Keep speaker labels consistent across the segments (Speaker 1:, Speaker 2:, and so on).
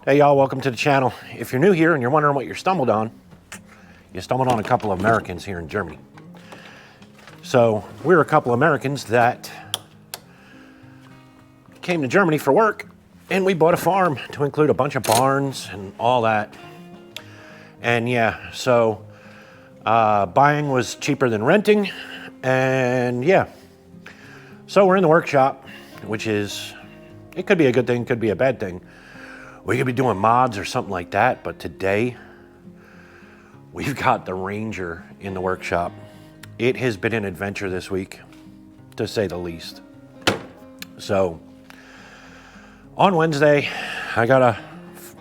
Speaker 1: Hey y'all, welcome to the channel. If you're new here and you're wondering what you stumbled on a couple of Americans here in Germany. So we're a couple of Americans that came to Germany for work, and we bought a farm to include a bunch of barns and all that. And yeah, so buying was cheaper than renting, and yeah. So we're in the workshop, which is, it could be a good thing, could be a bad thing. We could be doing mods or something like that, but today we've got the Ranger in the workshop. It has been an adventure this week, to say the least. So on Wednesday, I got a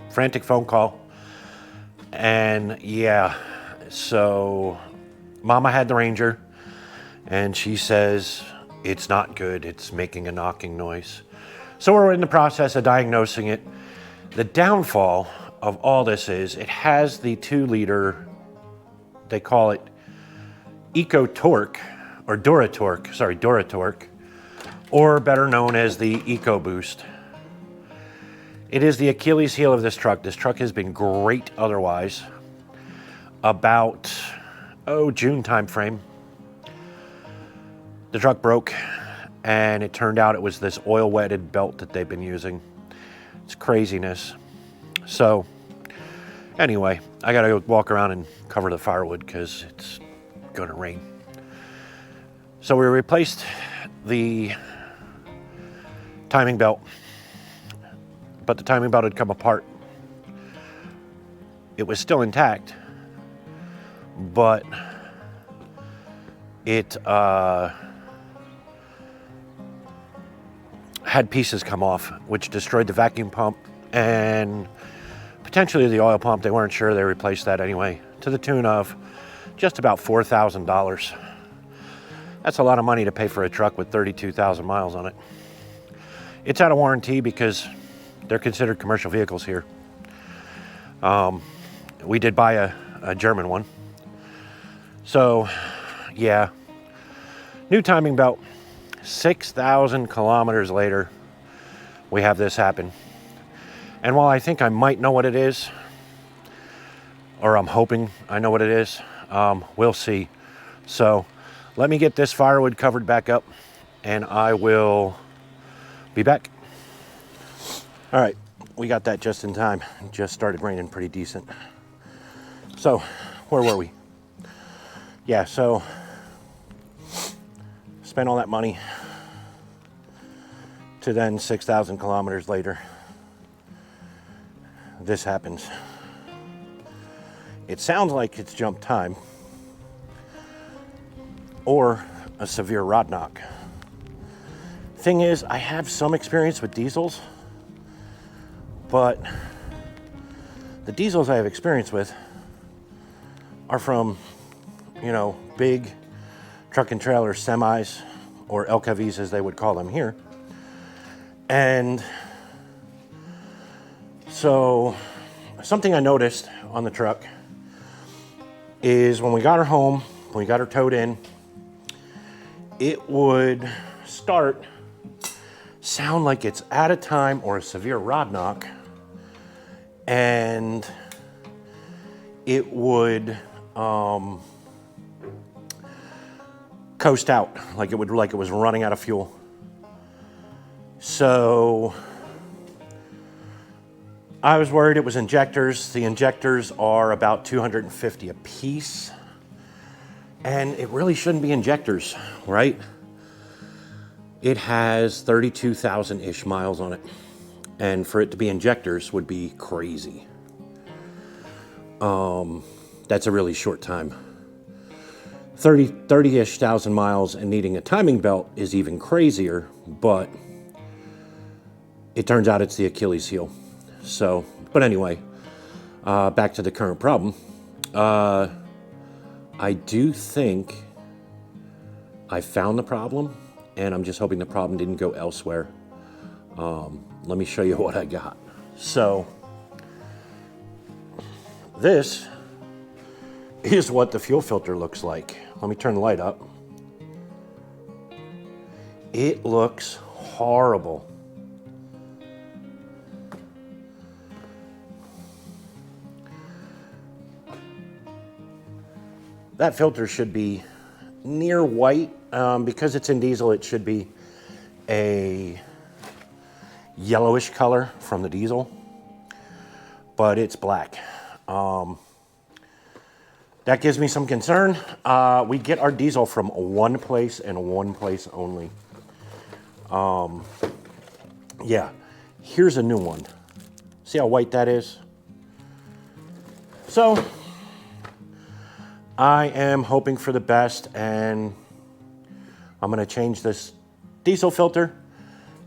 Speaker 1: frantic phone call, and yeah, so Mama had the Ranger, and she says it's not good, it's making a knocking noise. So we're in the process of diagnosing it. The downfall of all this is it has the 2-liter, they call it Eco Torque, or Duratorque, or better known as the Eco Boost. It is the Achilles heel of this truck. This truck has been great otherwise. About, June time frame, the truck broke, and it turned out it was this oil-wetted belt that they've been using. It's craziness. So anyway, I gotta go walk around and cover the firewood because it's gonna rain. So we replaced the timing belt, but the timing belt had come apart. It was still intact, but it had pieces come off, which destroyed the vacuum pump and potentially the oil pump. They weren't sure. They replaced that anyway, to the tune of just about $4,000. That's a lot of money to pay for a truck with 32,000 miles on it. It's out of warranty because they're considered commercial vehicles here. We did buy a German one. So yeah, new timing belt. 6,000 kilometers later, we have this happen. And while I think I might know what it is, or I'm hoping I know what it is, we'll see. So let me get this firewood covered back up, and I will be back. All right, we got that just in time. It just started raining pretty decent. So where were we? Yeah, so spent all that money to then 6,000 kilometers later, this happens. It sounds like it's jump time or a severe rod knock. Thing is, I have some experience with diesels, but the diesels I have experience with are from, big truck and trailer semis, or LKVs as they would call them here. And so something I noticed on the truck is when we got her home, when we got her towed in, it would sound like it's at a time or a severe rod knock, and it would coast out, like it was running out of fuel. So I was worried it was injectors. The injectors are about $250 a piece, and it really shouldn't be injectors, right? It has 32,000-ish miles on it, and for it to be injectors would be crazy. That's a really short time. 30-ish thousand miles and needing a timing belt is even crazier, but it turns out it's the Achilles heel. So, but anyway, back to the current problem. I do think I found the problem, and I'm just hoping the problem didn't go elsewhere. Let me show you what I got. So, this is what the fuel filter looks like. Let me turn the light up. It looks horrible. that filter should be near white. Because it's in diesel, it should be a yellowish color from the diesel, but it's black. That gives me some concern. We get our diesel from one place and one place only. Yeah, here's a new one. See how white that is? So, I am hoping for the best, and I'm gonna change this diesel filter.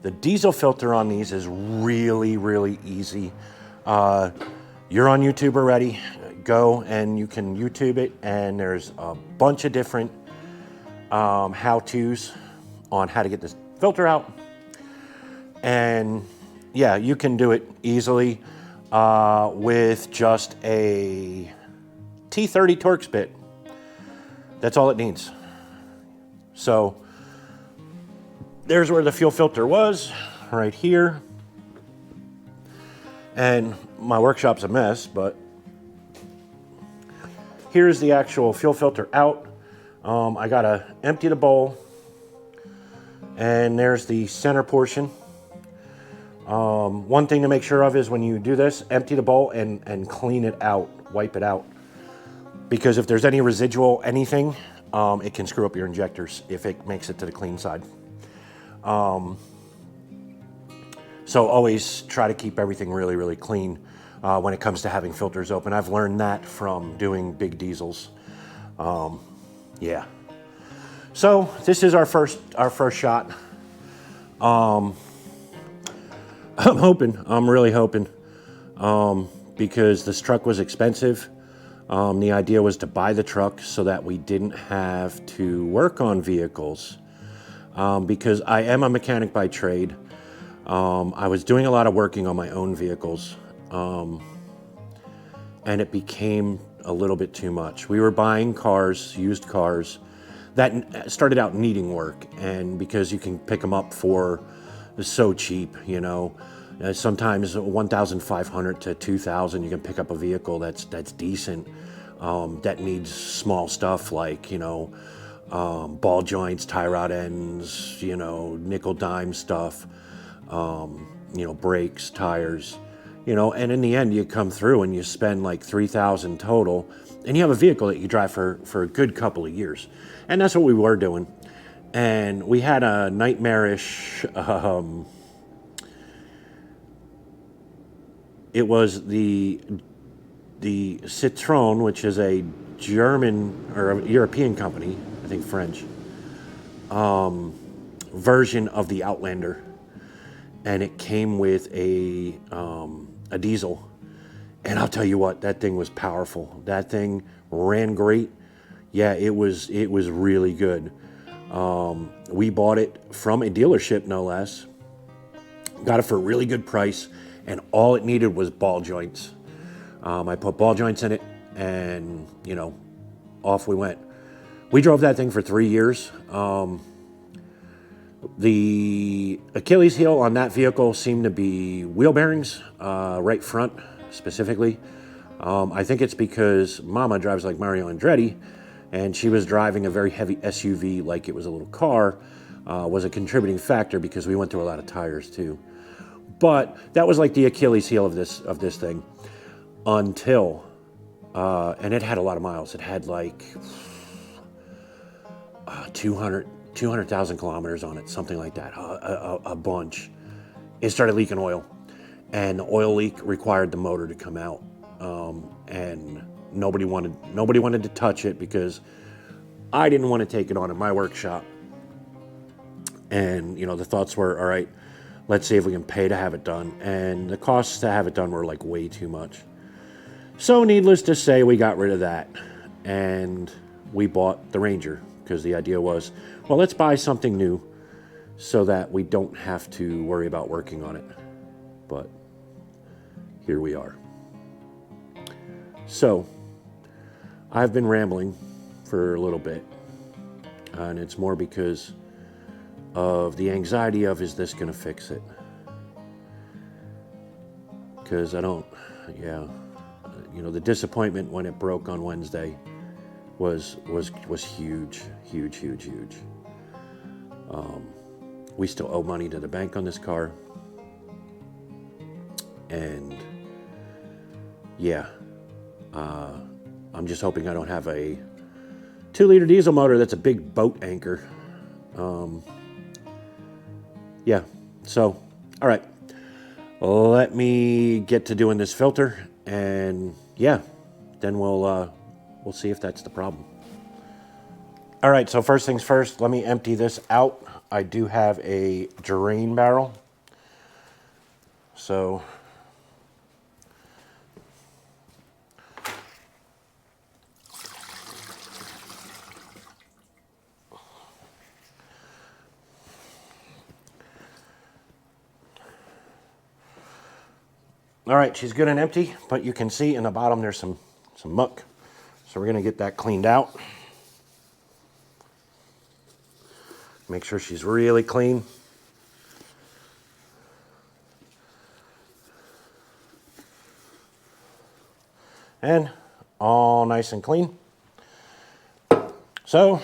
Speaker 1: The diesel filter on these is really, really easy. You're on YouTube already. Go and you can YouTube it, and there's a bunch of different how-tos on how to get this filter out. And yeah, you can do it easily with just a T30 Torx bit. That's all it needs. So there's where the fuel filter was, right here. And my workshop's a mess, but here's the actual fuel filter out. I gotta empty the bowl, and there's the center portion. One thing to make sure of is when you do this, empty the bowl and clean it out, wipe it out. Because if there's any residual anything, it can screw up your injectors if it makes it to the clean side. So always try to keep everything really, really clean when it comes to having filters open. I've learned that from doing big diesels. Yeah. So this is our first shot. I'm really hoping, because this truck was expensive. The idea was to buy the truck so that we didn't have to work on vehicles. Because I am a mechanic by trade. I was doing a lot of working on my own vehicles, and it became a little bit too much. We were buying cars, used cars, that started out needing work, and because you can pick them up for so cheap, you know, sometimes 1,500 to 2,000, you can pick up a vehicle that's decent, that needs small stuff like, you know, ball joints, tie rod ends, you know, nickel dime stuff, you know, brakes, tires, you know, and in the end you come through and you spend like 3,000 total, and you have a vehicle that you drive for a good couple of years. And that's what we were doing. And we had a nightmarish, it was the Citroën, which is a German or a European company, I think French, version of the Outlander. And it came with a diesel. And I'll tell you what, that thing was powerful. That thing ran great. Yeah, it was really good. We bought it from a dealership, no less. Got it for a really good price, and all it needed was ball joints. I put ball joints in it, and, you know, off we went. We drove that thing for 3 years. The Achilles heel on that vehicle seemed to be wheel bearings, right front specifically. I think it's because Mama drives like Mario Andretti, and she was driving a very heavy SUV like it was a little car, was a contributing factor because we went through a lot of tires too. But that was like the Achilles heel of this thing until, and it had a lot of miles. It had like 200,000 kilometers on it, something like that, a bunch. It started leaking oil, and the oil leak required the motor to come out, and nobody wanted to touch it because I didn't want to take it on in my workshop. And, you know, the thoughts were, all right, let's see if we can pay to have it done. And the costs to have it done were like way too much. So needless to say, we got rid of that and we bought the Ranger, because the idea was, well, let's buy something new so that we don't have to worry about working on it. But here we are. So I've been rambling for a little bit, and it's more because of the anxiety of, is this going to fix it? Because I don't, yeah, you know, the disappointment when it broke on Wednesday was huge, huge, huge, huge. We still owe money to the bank on this car. And yeah, I'm just hoping I don't have a 2-liter diesel motor that's a big boat anchor. Yeah, so, all right. Let me get to doing this filter, and yeah, then we'll see if that's the problem. All right, so first things first, let me empty this out. I do have a drain barrel. So all right, she's good and empty, but you can see in the bottom there's some muck. So we're gonna get that cleaned out. Make sure she's really clean. And all nice and clean. So,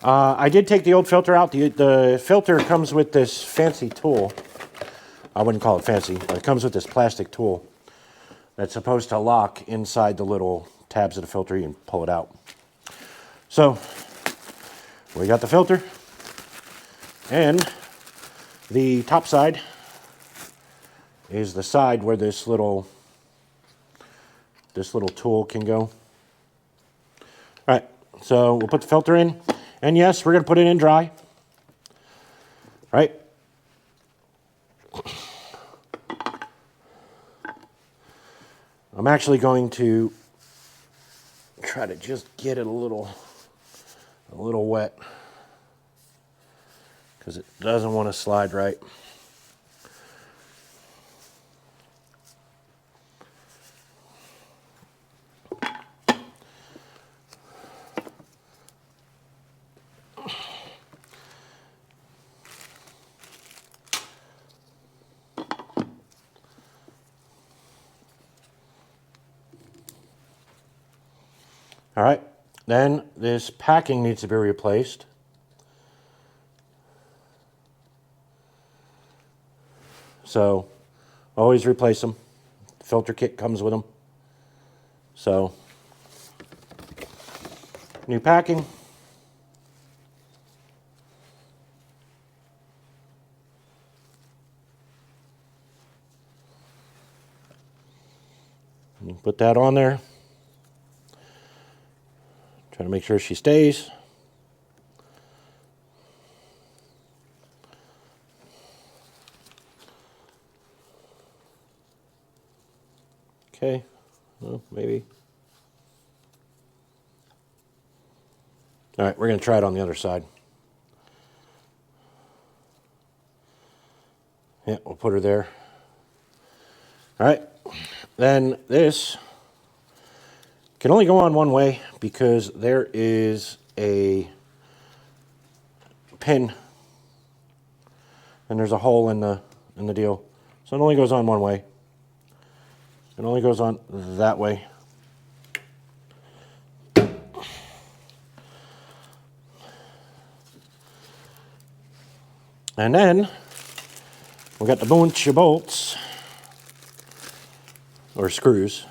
Speaker 1: I did take the old filter out. The filter comes with this fancy tool. I wouldn't call it fancy, but it comes with this plastic tool that's supposed to lock inside the little tabs of the filter. You can pull it out. So, we got the filter, and the top side is the side where this little tool can go. All right, so we'll put the filter in, and yes, we're going to put it in dry. Right? I'm actually going to try to just get it a little wet, because it doesn't want to slide right. All right, then this packing needs to be replaced. So always replace them. The filter kit comes with them. So new packing. You put that on there. Try to make sure she stays. Okay, well, maybe. All right, we're going to try it on the other side. Yeah, we'll put her there. All right, then this can only go on one way because there is a pin and there's a hole in the deal. So it only goes on one way. It only goes on that way. And then we got the bunch of bolts or screws.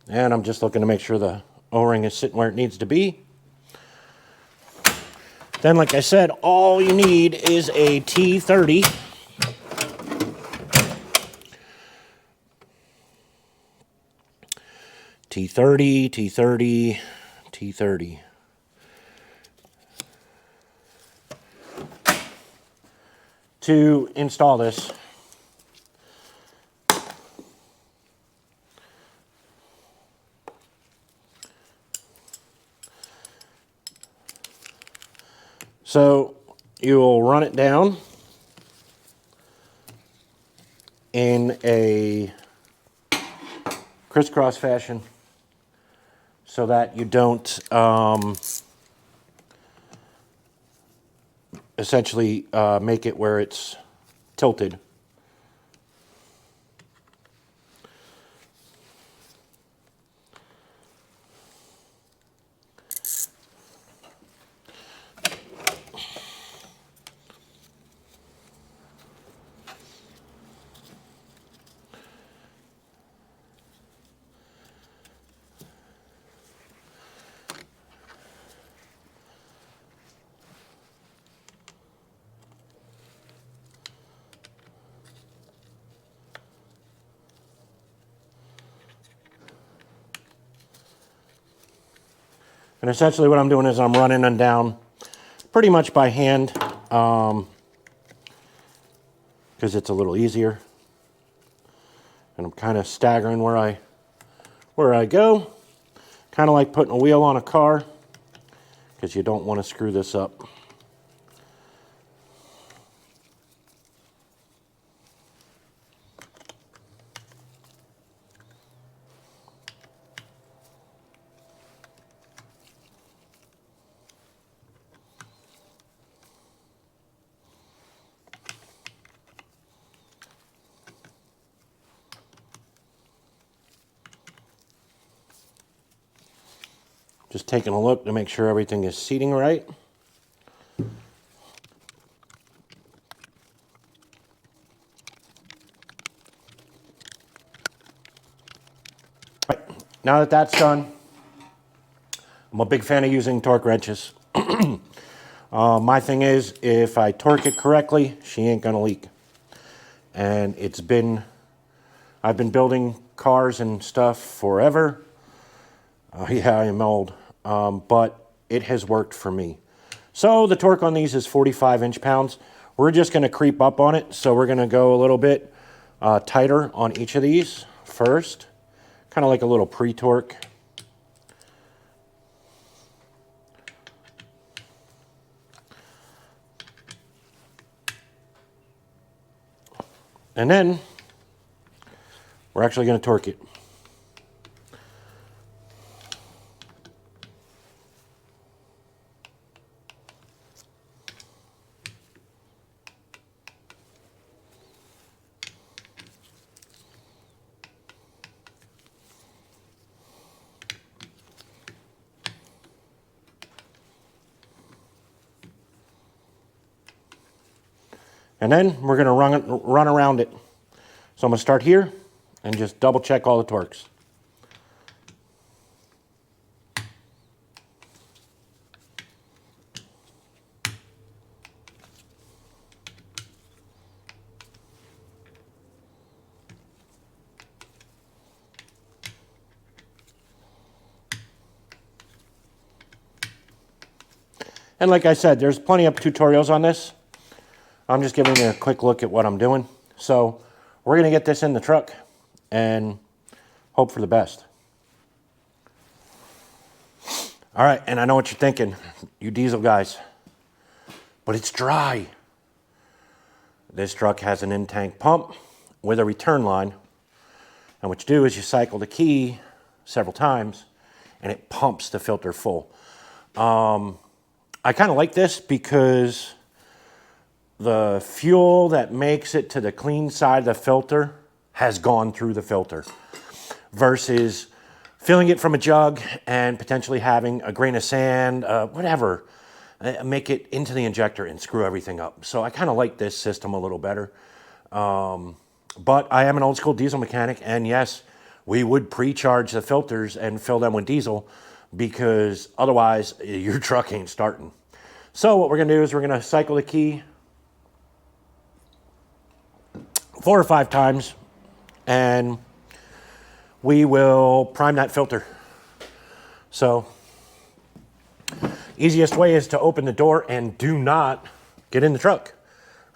Speaker 1: And I'm just looking to make sure the O-ring is sitting where it needs to be. Then, like I said, all you need is a T30. T30, T30, T30. to install this. So you'll run it down in a crisscross fashion so that you don't essentially make it where it's tilted. And essentially what I'm doing is I'm running them down pretty much by hand because it's a little easier. And I'm kind of staggering where I go. Kind of like putting a wheel on a car because you don't want to screw this up. Just taking a look to make sure everything is seating right. Right, now that that's done, I'm a big fan of using torque wrenches. My thing is, if I torque it correctly, she ain't gonna leak. And I've been building cars and stuff forever. Yeah, I am old, but it has worked for me. So the torque on these is 45 inch-pounds. We're just going to creep up on it, so we're going to go a little bit tighter on each of these first, kind of like a little pre-torque. And then we're actually going to torque it. And then we're going to run around it. So I'm going to start here and just double check all the torques. And like I said, there's plenty of tutorials on this. I'm just giving you a quick look at what I'm doing. So we're going to get this in the truck and hope for the best. All right, and I know what you're thinking, you diesel guys, but it's dry. This truck has an in-tank pump with a return line. And what you do is you cycle the key several times and it pumps the filter full. I kind of like this because the fuel that makes it to the clean side of the filter has gone through the filter versus filling it from a jug and potentially having a grain of sand, whatever, make it into the injector and screw everything up. So I kind of like this system a little better. But I am an old school diesel mechanic, and yes, we would pre-charge the filters and fill them with diesel because otherwise your truck ain't starting. So what we're gonna do is we're gonna cycle the key 4 or 5 times, and we will prime that filter. So easiest way is to open the door and do not get in the truck.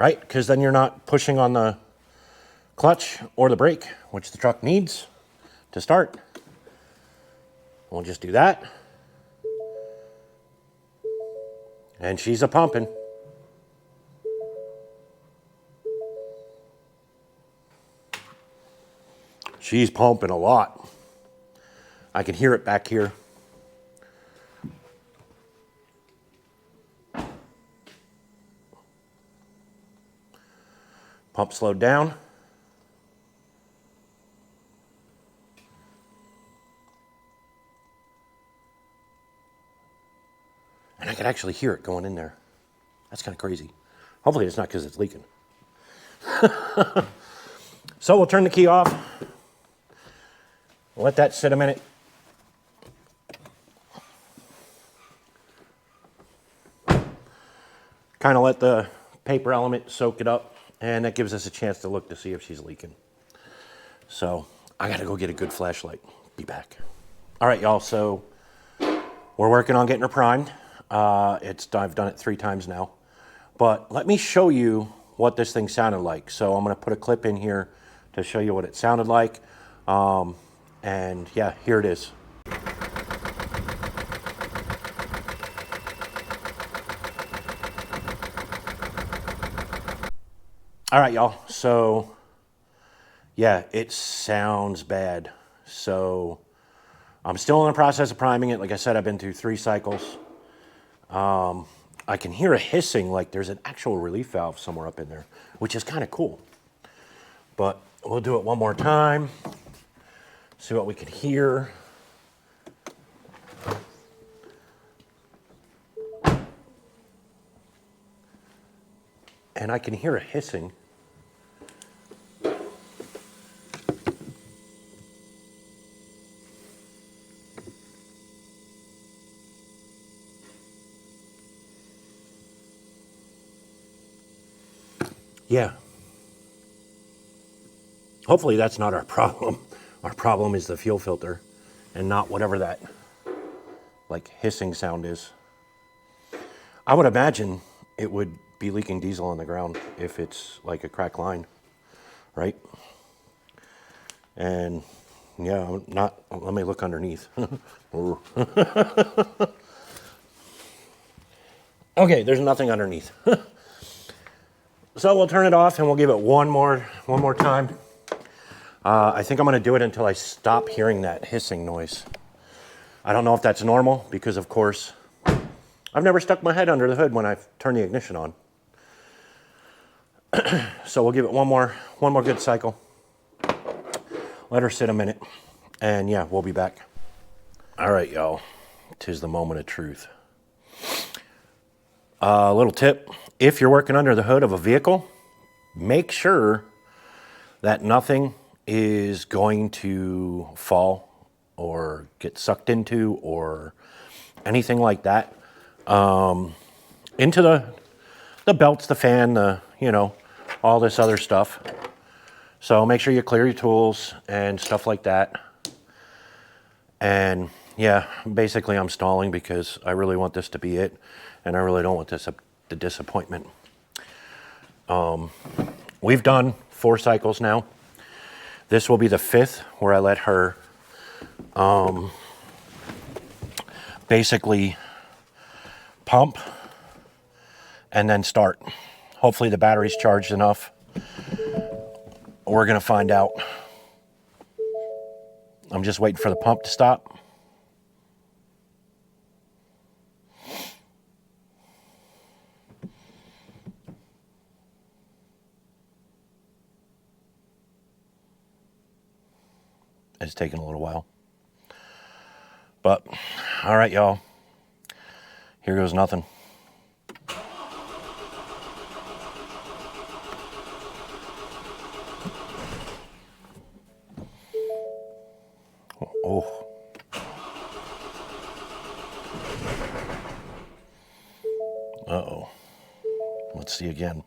Speaker 1: right? Because then you're not pushing on the clutch or the brake, which the truck needs to start. We'll just do that. And she's a pumping. She's pumping a lot. I can hear it back here. Pump slowed down. And I can actually hear it going in there. That's kind of crazy. Hopefully it's not because it's leaking. So we'll turn the key off. Let that sit a minute. Kind of let the paper element soak it up, and that gives us a chance to look to see if she's leaking. So I gotta go get a good flashlight. Be back. All right, y'all, so we're working on getting her primed. I've done it 3 times now. But let me show you what this thing sounded like. So I'm gonna put a clip in here to show you what it sounded like. And yeah, here it is. All right, y'all, so yeah, it sounds bad. So I'm still in the process of priming it. Like I said, I've been through 3 cycles. I can hear a hissing like there's an actual relief valve somewhere up in there, which is kind of cool. But we'll do it one more time, see what we can hear. And I can hear a hissing. Yeah. Hopefully that's not our problem. Our problem is the fuel filter and not whatever that like hissing sound is. I would imagine it would be leaking diesel on the ground if it's like a cracked line, right? And yeah, let me look underneath. Okay, there's nothing underneath. So we'll turn it off and we'll give it one more time. I think I'm gonna do it until I stop hearing that hissing noise. I don't know if that's normal because of course, I've never stuck my head under the hood when I've turned the ignition on. So we'll give it one more good cycle. Let her sit a minute and yeah, we'll be back. All right, y'all, 'tis the moment of truth. A little tip, if you're working under the hood of a vehicle, make sure that nothing is going to fall or get sucked into or anything like that into the belts, the fan, all this other stuff. So make sure you clear your tools and stuff like that. And yeah, basically I'm stalling because I really want this to be it. And I really don't want the disappointment. We've done 4 cycles now. This will be the 5th where I let her basically pump and then start. Hopefully the battery's charged enough. We're gonna find out. I'm just waiting for the pump to stop. It's taking a little while. But, all right, y'all. Here goes nothing. Oh. Uh-oh. Let's see again.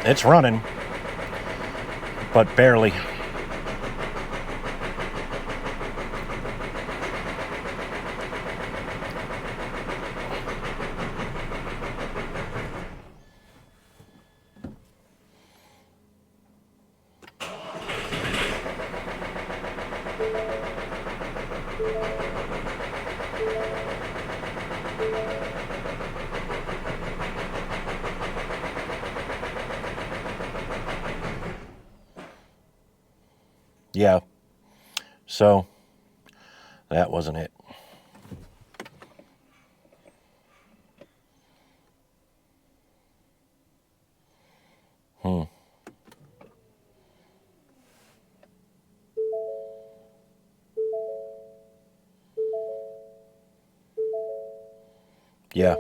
Speaker 1: It's running, but barely. Yeah, so that wasn't it. Yeah,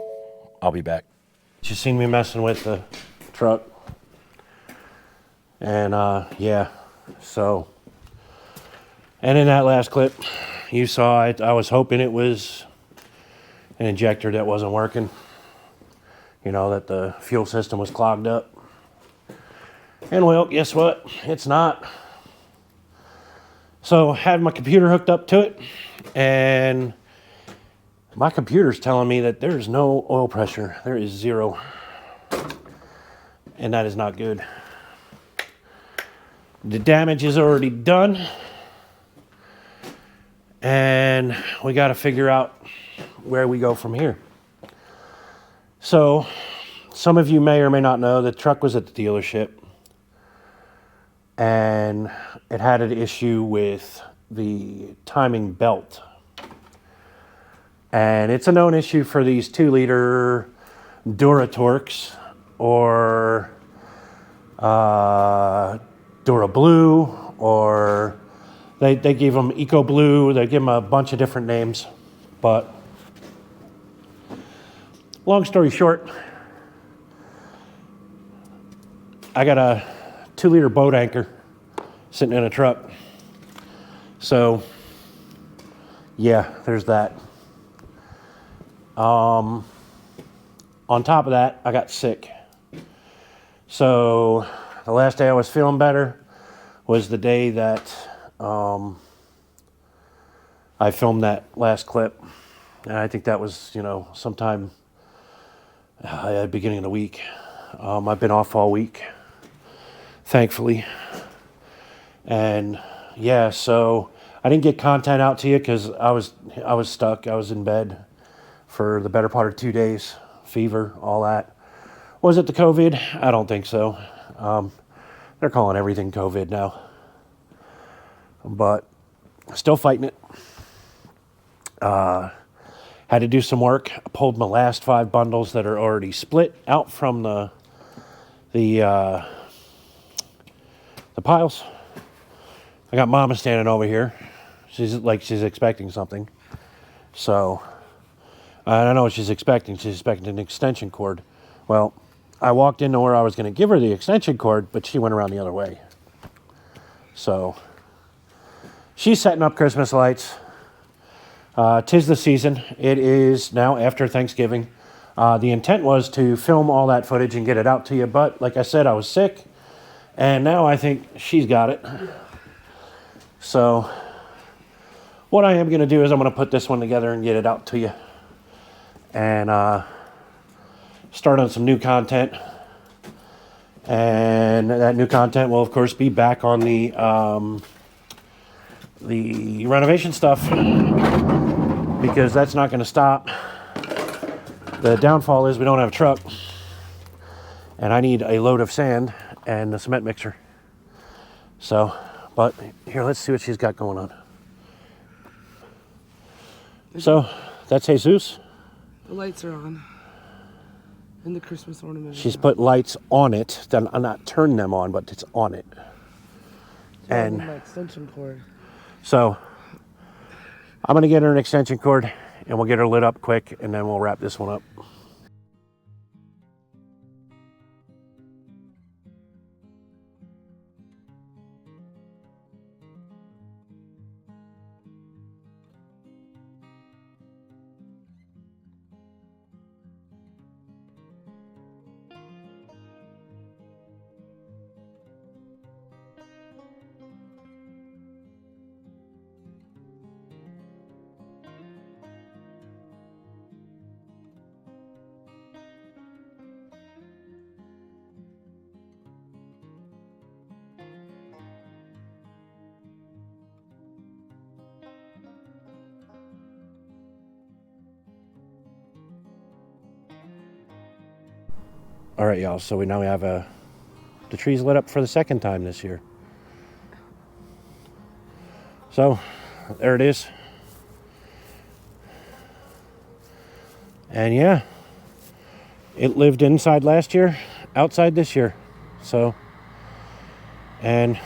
Speaker 1: I'll be back. You seen me messing with the truck, and yeah, so, and in that last clip, you saw it. I was hoping it was an injector that wasn't working, you know, that the fuel system was clogged up. And well, guess what? It's not. So I had my computer hooked up to it, and my computer's telling me that there's no oil pressure. There is zero. And that is not good. The damage is already done. And we got to figure out where we go from here. So, some of you may or may not know the truck was at the dealership. And it had an issue with the timing belt. And it's a known issue for these 2-liter Duratorques or Dura Blue, or they give them Eco Blue. They give them a bunch of different names. But long story short, I got a 2-liter boat anchor sitting in a truck. So yeah, there's that. On top of that, I got sick. So the last day I was feeling better was the day that I filmed that last clip. And I think that was, you know, sometime at the beginning of the week. I've been off all week, thankfully. And yeah, so I didn't get content out to you because I was stuck. I was in bed for the better part of 2 days, fever, all that. Was it the COVID? I don't think so. They're calling everything COVID now. But still fighting it. Had to do some work. I pulled my last 5 bundles that are already split out from the piles. I got Mama standing over here. She's expecting something. So I don't know what she's expecting. She's expecting an extension cord. Well, I walked into where I was going to give her the extension cord, but she went around the other way. So she's setting up Christmas lights. 'Tis the season. It is now after Thanksgiving. The intent was to film all that footage and get it out to you, but like I said, I was sick, and now I think she's got it. So what I am going to do is I'm going to put this one together and get it out to you, and start on some new content. And that new content will, of course, be back on the renovation stuff, because that's not going to stop. The downfall is we don't have a truck, and I need a load of sand and the cement mixer. So, but here, let's see what she's got going on. So, that's Jesus.
Speaker 2: The lights are on. And the Christmas ornament.
Speaker 1: She's put lights on it. Then I'm not turning them on, but it's on it. And
Speaker 2: my extension cord.
Speaker 1: So I'm going to get her an extension cord, and we'll get her lit up quick, and then we'll wrap this one up. All right, y'all. So now we have the trees lit up for the second time this year. So there it is. And yeah, it lived inside last year, outside this year. So, and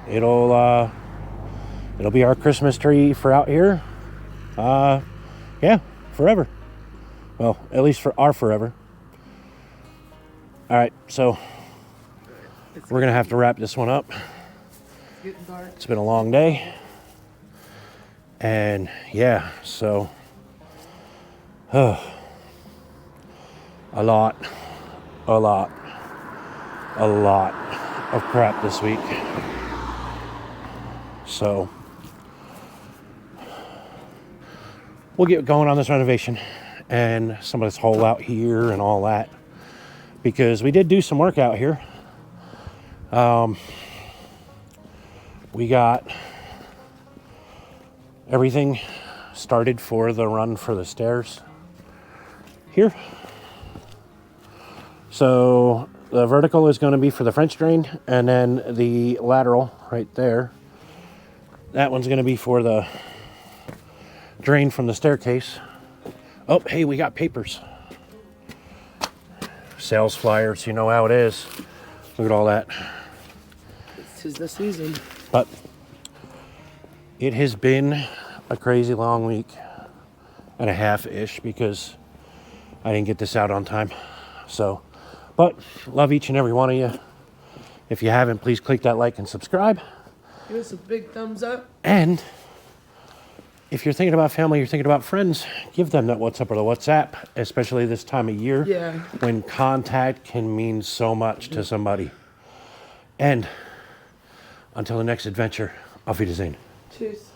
Speaker 1: it'll be our Christmas tree for out here. Yeah, forever. Well, at least for our forever. All right, so we're gonna have to wrap this one up.
Speaker 2: Getting dark.
Speaker 1: It's been a long day. And yeah, so a lot of crap this week. So we'll get going on this renovation and some of this hole out here and all that, because we did do some work out here. We got everything started for the run for the stairs here. So the vertical is going to be for the French drain, and then the lateral right there, that one's going to be for the drain from the staircase. Oh, hey, we got papers. Sales flyers, you know how it is. Look at all that.
Speaker 2: This is the season.
Speaker 1: But it has been a crazy long week and a half-ish because I didn't get this out on time. So, but love each and every one of you. If you haven't, please click that like and subscribe.
Speaker 2: Give us a big thumbs up.
Speaker 1: And if you're thinking about family, you're thinking about friends, give them that WhatsApp or the WhatsApp, especially this time of year.
Speaker 2: Yeah.
Speaker 1: When contact can mean so much to somebody. And until the next adventure, auf Wiedersehen.
Speaker 2: Cheers.